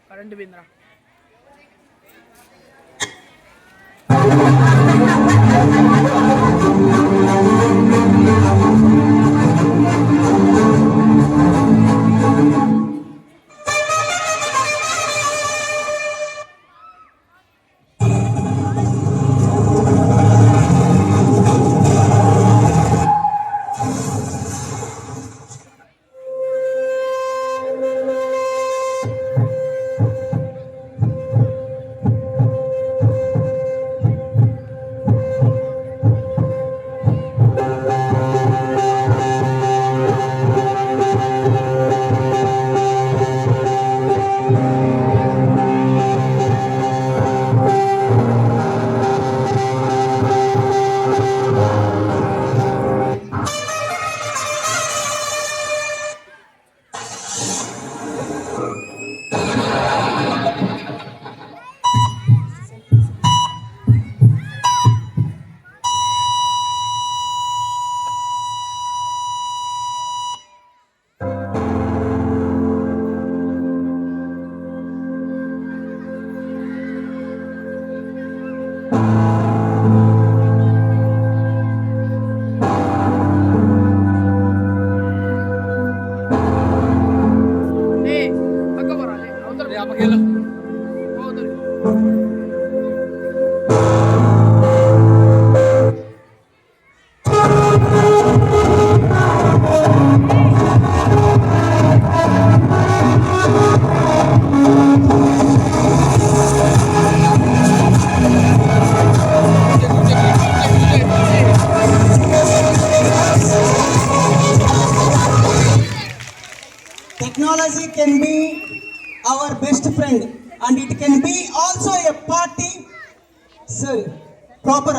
Current Bindra Technology can be our best friend and it can be also a party, sorry, proper,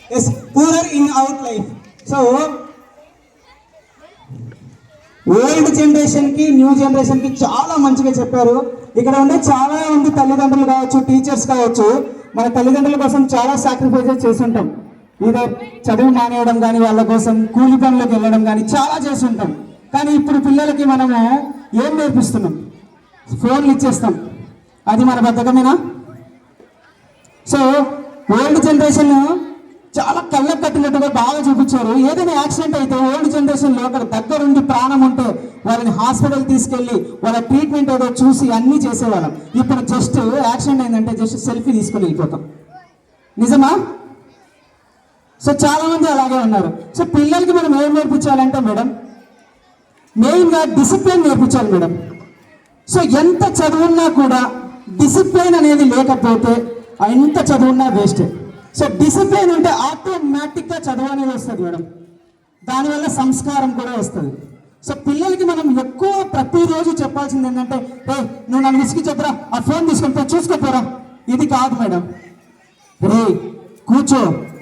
yes, poorer in our life. So old generation కి new generation కి చాలా మంచిగా చెప్పారు. ఇక్కడ ఉండే చాలా మంది తల్లిదండ్రులు కావచ్చు, టీచర్స్ కావచ్చు, మన తల్లిదండ్రుల కోసం చాలా సాక్రిఫైజెస్ చేస్తుంటాం. ఇదే చదువు మానేయడం కానీ, వాళ్ళ కోసం కూలి పనులకు వెళ్ళడం కానీ చాలా చేస్తుంటాం. కానీ ఇప్పుడు పిల్లలకి మనము ఏం నేర్పిస్తున్నాం? ఫోన్లు ఇచ్చేస్తాం. అది మన బద్ధకమేనా? సో ఓల్డ్ జనరేషన్ చాలా కళ్ళకు కట్టినట్టుగా బాగా చూపించారు. ఏదైనా యాక్సిడెంట్ అయితే ఓల్డ్ జనరేషన్లో అక్కడ దగ్గరుండి ప్రాణం ఉంటే వాళ్ళని హాస్పిటల్ తీసుకెళ్ళి వాళ్ళ ట్రీట్మెంట్ ఏదో చూసి అన్నీ చేసేవాళ్ళం. ఇప్పుడు జస్ట్ యాక్సిడెంట్ అయిందంటే జస్ట్ సెల్ఫీ తీసుకొని వెళ్ళిపోతాం. నిజమా? సో చాలా మంది అలాగే ఉన్నారు. సో పిల్లలకి మనం ఏం నేర్పించాలంటే మేడం, మెయిన్గా డిసిప్లిన్ నేర్పించాలి మేడం. సో ఎంత చదువున్నా కూడా డిసిప్లిన్ అనేది లేకపోతే ఎంత చదువున్నా వేస్ట్. సో డిసిప్లిన్ ఉంటే ఆటోమేటిక్గా చదువు అనేది వస్తుంది మేడం. దానివల్ల సంస్కారం కూడా వస్తుంది. సో పిల్లలకి మనం ఎక్కువ ప్రతిరోజు చెప్పాల్సింది ఏంటంటే, నువ్వు నన్ను విసిగి చెప్పరా, ఆ ఫోన్ తీసుకొని చూసుకోపోరా. ఇది కాదు మేడం. కూర్చో,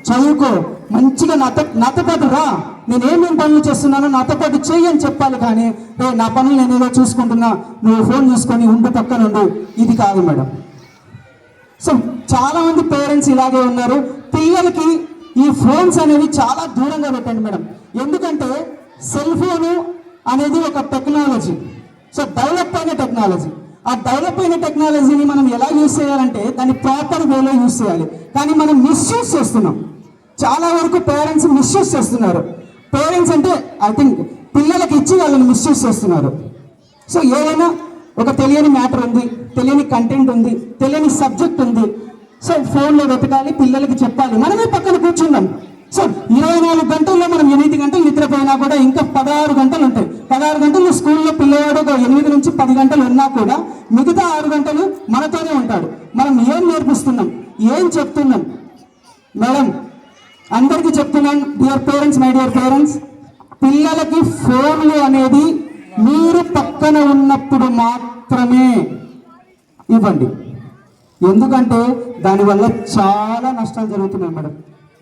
చదువుకో, మంచిగా నాతో పాటు రా, నేనేమేమి పనులు చేస్తున్నానో నాతో పాటు చెయ్యి అని చెప్పాలి. కానీ నా పనులు నేనేదో చూసుకుంటున్నా, నువ్వు ఫోన్ చూసుకొని ఉండు, పక్కన ఉండు, ఇది కాదు మేడం. సో చాలా మంది పేరెంట్స్ ఇలాగే ఉన్నారు. పిల్లలకి ఈ ఫోన్స్ అనేవి చాలా దూరంగా పెట్టండి మేడం. ఎందుకంటే సెల్ ఫోను అనేది ఒక టెక్నాలజీ. సో డెవలప్ అయిన టెక్నాలజీ. ఆ డెవలప్ అయిన టెక్నాలజీని మనం ఎలా యూజ్ చేయాలంటే దాన్ని ప్రాపర్ వేలో యూజ్ చేయాలి. కానీ మనం మిస్యూజ్ చేస్తున్నాం. చాలా వరకు పేరెంట్స్ మిస్యూజ్ చేస్తున్నారు. పేరెంట్స్ అంటే ఐ థింక్ పిల్లలకి ఇచ్చి వాళ్ళని మిస్యూజ్ చేస్తున్నారు. సో ఏదైనా ఒక తెలియని మ్యాటర్ ఉంది, తెలియని కంటెంట్ ఉంది, తెలియని సబ్జెక్ట్ ఉంది. సో ఫోన్లో వెతకాలి, పిల్లలకి చెప్పాలి, మనమే పక్కన కూర్చున్నాం. సో 24 గంటల్లో మనం 8 గంటలు నిద్రపోయినా కూడా ఇంకా 16 గంటలు ఉంటాయి. 16 గంటలు స్కూల్లో పిల్లవాడు 8 నుంచి 10 గంటలు ఉన్నా కూడా మిగతా 6 గంటలు మనతోనే ఉంటాడు. మనం ఏం నేర్పిస్తున్నాం, ఏం చెప్తున్నాం మేడం? అందరికీ చెప్తున్నాను, dear parents, my dear parents, పిల్లలకి ఫోన్లు అనేది మీరు పక్కన ఉన్నప్పుడు మాత్రమే ఇవ్వండి. ఎందుకంటే దానివల్ల చాలా నష్టాలు జరుగుతున్నాయి మేడం.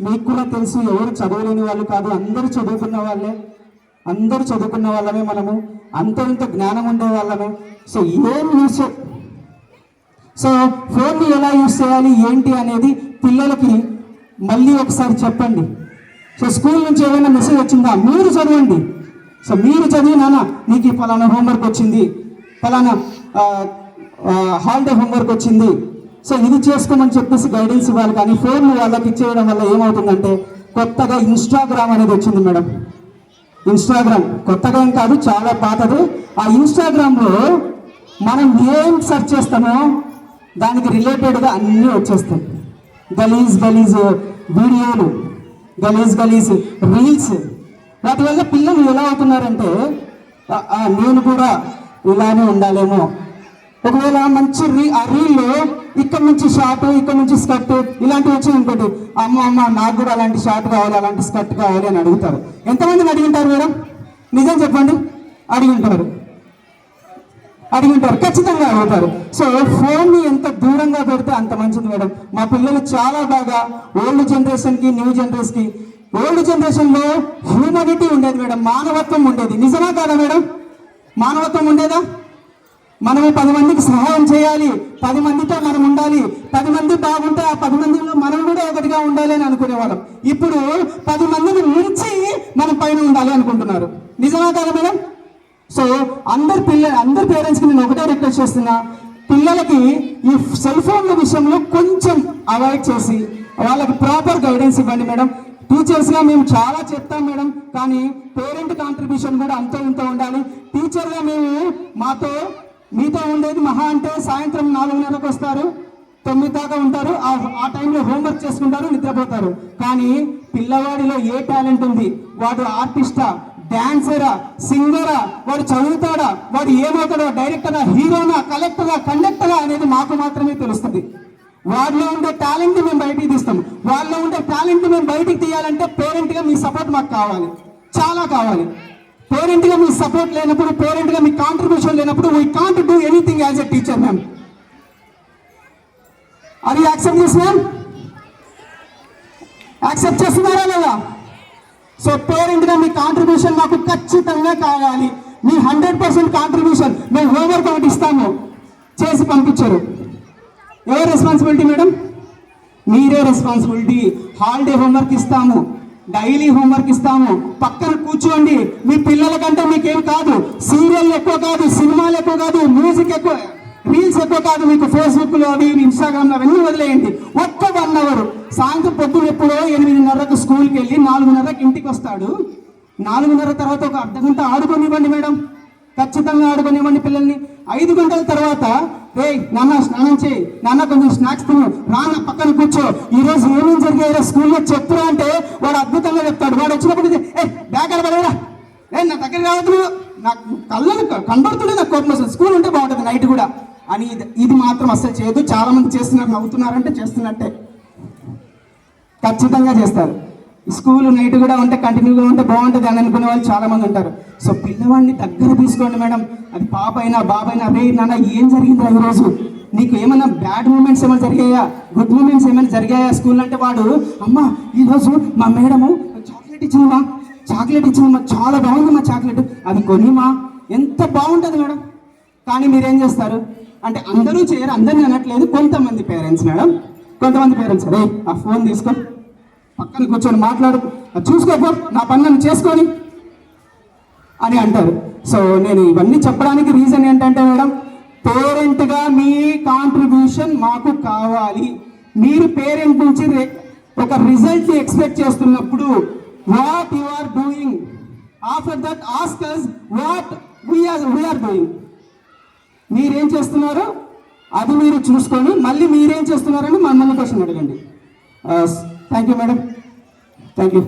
మీకు కూడా తెలుసు, ఎవరు చదవలేని వాళ్ళు కాదు, అందరూ చదువుకున్న వాళ్ళే. అందరూ చదువుకున్న వాళ్ళమే మనము, అంత ఇంత జ్ఞానం ఉండే వాళ్ళమే. సో ఏం యూస్, సో ఫోన్ని ఎలా యూస్ చేయాలి ఏంటి అనేది పిల్లలకి మళ్ళీ ఒకసారి చెప్పండి. సో స్కూల్ నుంచి ఏమైనా మెసేజ్ వచ్చిందా, మీరు చదవండి. సో మీరు చదివి, నాన్న నీకు ఫలానా హోంవర్క్ వచ్చింది, ఫలానా హాలిడే హోంవర్క్ వచ్చింది, సో ఇది చేసుకోమని చెప్పేసి గైడెన్స్ ఇవ్వాలి. కానీ ఫోన్ వాళ్ళకి ఇచ్చేయడం వల్ల ఏమవుతుందంటే, కొత్తగా ఇన్స్టాగ్రామ్ అనేది వచ్చింది మేడం. ఇన్స్టాగ్రామ్ కొత్తగా ఏం కాదు, చాలా పాతది. ఆ ఇన్స్టాగ్రామ్లో మనం ఏం సెర్చ్ చేస్తామో దానికి రిలేటెడ్గా అన్నీ వచ్చేస్తాయి. గలీజ్ గలీజ్ వీడియోలు, గలీజ్ గలీజ్ రీల్స్. వాటి వల్ల పిల్లలు ఎలా అవుతున్నారంటే, నేను కూడా ఇలానే ఉండాలేమో. ఒకవేళ మంచి ఆ రీల్లో ఇక్కడ నుంచి షార్ట్, ఇక్కడ నుంచి స్కర్ట్ ఇలాంటివి వచ్చి ఇంకోటి, అమ్మ నాకు కూడా అలాంటి షార్ట్ కావాలి, అలాంటి స్కర్ట్ కావాలి అని అడుగుతారు. ఎంతమందిని అడిగింటారు మేడం? నిజం చెప్పండి. అడిగింటారు, ఖచ్చితంగా అడుగుతారు. సో ఫోన్ని ఎంత దూరంగా పెడితే అంత మంచిది మేడం. మా పిల్లలు చాలా బాగా ఓల్డ్ జనరేషన్కి న్యూ జనరేషన్కి, ఓల్డ్ జనరేషన్లో హ్యూమనిటీ ఉండేది మేడం, మానవత్వం ఉండేది. నిజమా కాదా మేడం? మానవత్వం ఉండేదా? మనము 10 మందికి సహాయం చేయాలి, 10 మందితో మనం ఉండాలి, 10 మంది బాగుంటే ఆ 10 మందిలో మనం కూడా ఒకటిగా ఉండాలి అని అనుకునేవాళ్ళం. ఇప్పుడు 10 మందిని మించి మనం పైన ఉండాలి అనుకుంటున్నారు. నిజమా కాదా మేడం? సో అందరి పేరెంట్స్కి నేను ఒకటే రిక్వెస్ట్ చేస్తున్నా, పిల్లలకి ఈ సెల్ ఫోన్ల విషయంలో కొంచెం అవాయిడ్ చేసి వాళ్ళకి ప్రాపర్ గైడెన్స్ ఇవ్వండి మేడం. టీచర్స్గా మేము చాలా చెప్తాం మేడం, కానీ పేరెంట్ కాంట్రిబ్యూషన్ కూడా అంత ఇంత ఉండాలి. టీచర్గా మేము మీతో ఉండేది మహా అంటే సాయంత్రం 4:30కు వస్తారు, 9 దాకా ఉంటారు. ఆ టైంలో హోంవర్క్ చేసుకుంటారు, నిద్రపోతారు. కానీ పిల్లవాడిలో ఏ టాలెంట్ ఉంది, వాడు ఆర్టిస్టా, డాన్సరా, సింగరా, వాడు చదువుతాడా, వాడు ఏమవుతాడో, డైరెక్టరా, హీరోనా, కలెక్టరా, కండక్టరా అనేది మాకు మాత్రమే తెలుస్తుంది. వాళ్ళలో ఉండే టాలెంట్ మేము బయటికి తీస్తాం. వాళ్ళలో ఉండే టాలెంట్ మేము బయటికి తీయాలంటే పేరెంట్గా మీ సపోర్ట్ మాకు కావాలి, చాలా కావాలి. పేరెంట్గా మీ సపోర్ట్ లేనప్పుడు, పేరెంట్గా మీ కాంట్రిబ్యూషన్ లేనప్పుడు we can't do anything as a teacher ma'am. అది యాక్సెప్ట్ చేసి మ్యామ్, యాక్సెప్ట్ చేస్తున్నారా లేదా? సో పేరెంట్గా మీ కాంట్రిబ్యూషన్ మాకు ఖచ్చితంగా కావాలి. మీ 100% కాంట్రిబ్యూషన్ మేము హోంవర్క్ ఒకటి ఇస్తాము, చేసి పంపించారు. ఎవరు రెస్పాన్సిబిలిటీ మేడం? మీరే రెస్పాన్సిబిలిటీ. హాలిడే హోంవర్క్ ఇస్తాము, డైలీ హోంవర్క్ ఇస్తాము, పక్కన కూర్చోండి. మీ పిల్లల కంటే మీకేం కాదు, సీరియల్ ఎక్కువ కాదు, సినిమాలు ఎక్కువ కాదు, మ్యూజిక్ ఎక్కువ, రీల్స్ ఎక్కువ కాదు, మీకు ఫేస్బుక్లో అవి ఇన్స్టాగ్రామ్లో అవన్నీ వదిలేయండి. ఒక్క 1 అవర్ సాయంత్రం పొద్దున ఎప్పుడో 8:30కు స్కూల్కి వెళ్ళి 4:30కి ఇంటికి వస్తాడు. 4:30 తర్వాత ఒక అర్ధగంట ఆడుకొనివ్వండి మేడం, ఖచ్చితంగా ఆడుకొనివ్వండి పిల్లల్ని. 5 గంటల తర్వాత నాన్న స్నానం చేయి, నాన్న కొంచెం స్నాక్స్ తిను, రాన్న పక్కన కూర్చో, ఈరోజు ఏమేమి జరిగాయో స్కూల్లో చెప్తున్నా అంటే వాడు అద్భుతంగా చెప్తాడు. వాడు వచ్చినప్పుడు బ్యాగ్ పడేరా, నా దగ్గర రావద్దు, నాకు కళ్ళని కనబడుతుండే నాకు కోపం వస్తుంది, స్కూల్ ఉంటే బాగుంటుంది నైట్ కూడా అని. ఇది మాత్రం అస్సలు చేయదు. చాలా మంది చేస్తున్నారు, నవ్వుతున్నారంటే చేస్తున్నట్టే, ఖచ్చితంగా చేస్తారు. స్కూల్ నైట్ కూడా ఉంటే కంటిన్యూగా ఉంటే బాగుంటుంది అని అనుకునే వాళ్ళు చాలా మంది ఉంటారు. సో పిల్లవాడిని దగ్గర తీసుకోండి మేడం, అది పాప అయినా బాబైనా. నాన్న ఏం జరిగింది ఈరోజు, నీకు ఏమైనా బ్యాడ్ మూమెంట్స్ ఏమైనా జరిగాయా, గుడ్ మూమెంట్స్ ఏమైనా జరిగాయా స్కూల్ అంటే వాడు, అమ్మ ఈరోజు మా మేడము చాక్లెట్ ఇచ్చిందమ్మా, చాలా బాగుంది మా చాక్లెట్, అది కొనిమా, ఎంత బాగుంటుంది మేడం. కానీ మీరేం చేస్తారు అంటే అందరూ చేయరు, అందరిని అనట్లేదు, కొంతమంది పేరెంట్స్ మేడం, కొంతమంది పేరెంట్స్ ఆ ఫోన్ తీసుకో, పక్కన కూర్చొని మాట్లాడు, చూసుకోపో, నా పని నన్ను చేసుకొని అని అంటారు. సో నేను ఇవన్నీ చెప్పడానికి రీజన్ ఏంటంటే మేడం, పేరెంట్గా మీ కాంట్రిబ్యూషన్ మాకు కావాలి. మీరు పేరెంట్ నుంచి ఒక రిజల్ట్ ఎక్స్పెక్ట్ చేస్తున్నప్పుడు what you are doing, after that ask us what we are doing. మీరేం చేస్తున్నారో అది మీరు చూసుకొని మళ్ళీ మీరేం చేస్తున్నారని మమ్మల్ని క్వశ్చన్ అడగండి. Thank you madam, thank you.